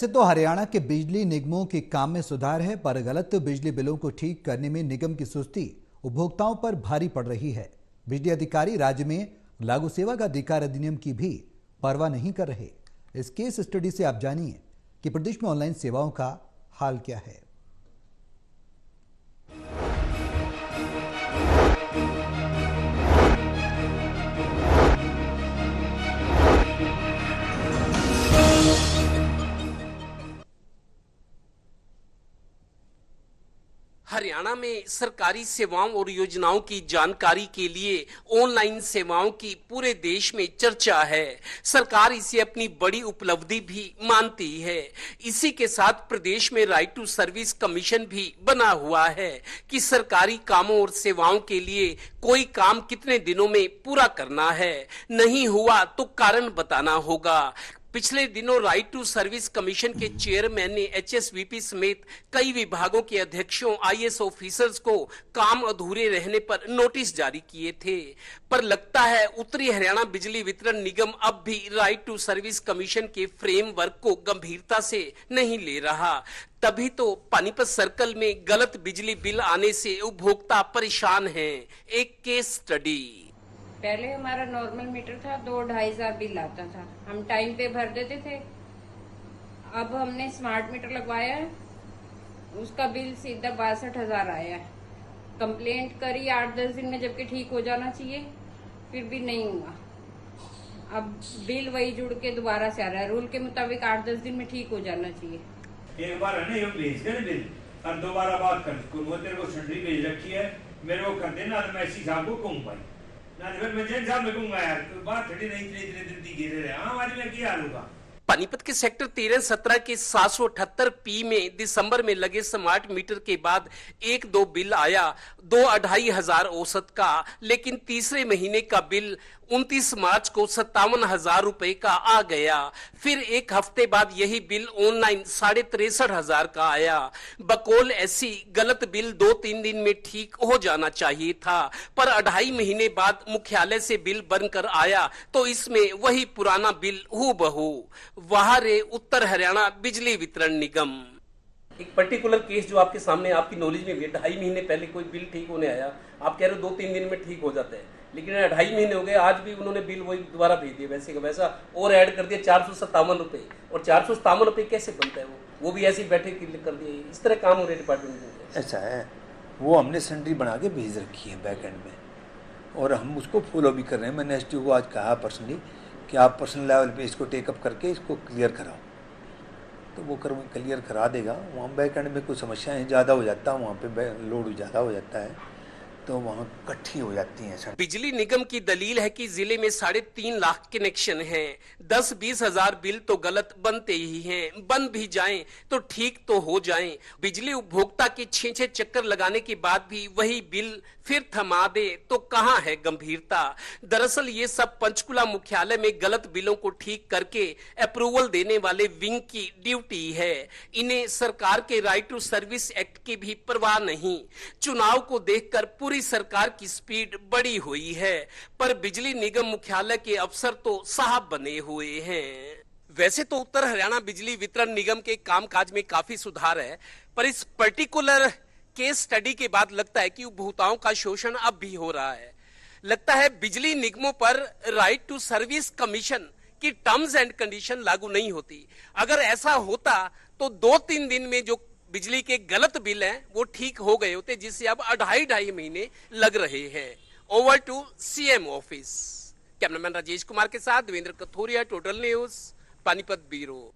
वैसे तो हरियाणा के बिजली निगमों के काम में सुधार है, पर गलत बिजली बिलों को ठीक करने में निगम की सुस्ती उपभोक्ताओं पर भारी पड़ रही है। बिजली अधिकारी राज्य में लागू सेवा का अधिकार अधिनियम की भी परवाह नहीं कर रहे। इस केस स्टडी से आप जानिए कि प्रदेश में ऑनलाइन सेवाओं का हाल क्या है। हरियाणा में सरकारी सेवाओं और योजनाओं की जानकारी के लिए ऑनलाइन सेवाओं की पूरे देश में चर्चा है। सरकार इसे अपनी बड़ी उपलब्धि भी मानती है। इसी के साथ प्रदेश में राइट टू सर्विस कमीशन भी बना हुआ है कि सरकारी कामों और सेवाओं के लिए कोई काम कितने दिनों में पूरा करना है। नहीं हुआ तो कारण बताना होगा। पिछले दिनों राइट टू सर्विस कमीशन के चेयरमैन ने एचएसवीपी समेत कई विभागों के अध्यक्षों, आईएएस ऑफिसर्स को काम अधूरे रहने पर नोटिस जारी किए थे। पर लगता है उत्तरी हरियाणा बिजली वितरण निगम अब भी राइट टू सर्विस कमीशन के फ्रेमवर्क को गंभीरता से नहीं ले रहा। तभी तो पानीपत सर्कल में गलत बिजली बिल आने से उपभोक्ता परेशान हैं। एक केस स्टडी। पहले हमारा नॉर्मल मीटर था, 2-2.5 बिल आता था, हम टाइम पे भर देते थे। अब हमने स्मार्ट मीटर लगवाया है, उसका बिल सीधा 62,000 आया है। कंप्लेंट करी 8-10 दिन में, जबकि ठीक हो जाना चाहिए, फिर भी नहीं हुआ। अब बिल वही जुड़ के दोबारा से आ रहा है। रूल के मुताबिक 8-10 दिन में ठीक हो जाना चाहिए। एक बार है ना, ये भेज देना बिल और दोबारा बात कर, वो तेरे को सैलरी भेज रखी है, मेरे को कर देना, तो मैं इसी साहब को कहूँ भाई ना, फिर मैं जेल साहब में कहूँगा यार, तो बात थोड़ी नहीं इतने दिन दी गिरे रहे। हाँ, आज मैं क्या हालूंगा। पानीपत के सेक्टर 13-17 के 778 पी में दिसंबर में लगे स्मार्ट मीटर के बाद 1-2 बिल आया, 2-2.5 हजार औसत का। लेकिन तीसरे महीने का बिल 29 मार्च को 57,000 रुपए का आ गया। फिर एक हफ्ते बाद यही बिल ऑनलाइन 63,500 का आया। बकौल ऐसी गलत बिल 2-3 दिन में ठीक हो जाना चाहिए था, पर 2.5 महीने बाद मुख्यालय से बिल बनकर आया तो इसमें वही पुराना बिल हूबहू। वहां रे उत्तर हरियाणा बिजली वितरण निगम। एक पर्टिकुलर केस जो आपके सामने आपकी नॉलेज में 2.5 महीने पहले कोई बिल ठीक होने आया, आप कह रहे हो 2-3 दिन में ठीक हो जाता है, लेकिन 2.5 महीने हो गए, आज भी उन्होंने बिल वही दोबारा भेज दिया वैसे का वैसा और ऐड कर दिया 457 रुपए। और 457 रुपए कैसे बनता है? वो भी ऐसे बैठे कर दिए। इस तरह काम हो रहे डिपार्टमेंट में। ऐसा है, वो हमने सैलरी बना के भेज रखी है बैक एंड में, और हम उसको फॉलो भी कर रहे हैं। मैंने एसडीओ को आज कहा पर्सनली कि आप पर्सनल लेवल पे इसको टेकअप करके इसको क्लियर कराओ, तो वो क्लियर करा देगा। वहाँ बैक एंड में कुछ समस्याएं ज़्यादा हो जाता है, वहाँ पे लोड ज़्यादा हो जाता है, तो वहाँ इकट्ठी हो जाती हैं। बिजली निगम की दलील है कि जिले में 3.5 लाख कनेक्शन हैं। 10-20 हजार बिल तो गलत बनते ही हैं। बन भी जाएं तो ठीक तो हो जाएं। बिजली उपभोक्ता के 6-6 चक्कर लगाने के बाद भी वही बिल फिर थमा दे तो कहां है गंभीरता? दरअसल ये सब पंचकुला मुख्यालय में गलत बिलों को ठीक करके अप्रूवल देने वाले विंग की ड्यूटी है। इन्हें सरकार के राइट टू सर्विस एक्ट की भी परवाह नहीं। चुनाव को देखकर पूरी सरकार की स्पीड बढ़ी हुई है, पर बिजली निगम मुख्यालय के अफसर तो साहब बने हुए हैं। वैसे तो उत्तर हरियाणा बिजली वितरण निगम के कामकाज में काफी सुधार है, पर इस पर्टिकुलर केस स्टडी के बाद लगता है कि उपभोक्ताओं का शोषण अब भी हो रहा है। लगता है बिजली निगमों पर राइट टू सर्विस कमीशन की टर्म्स एंड कंडीशन लागू नहीं होती। अगर ऐसा होता तो 2-3 दिन में जो बिजली के गलत बिल हैं वो ठीक हो गए होते, जिससे अब 2.5 महीने लग रहे हैं। Over to CM office. Cameraman Rajesh Kumar के साथ Devendra Kathoria, total news, Panipat bureau.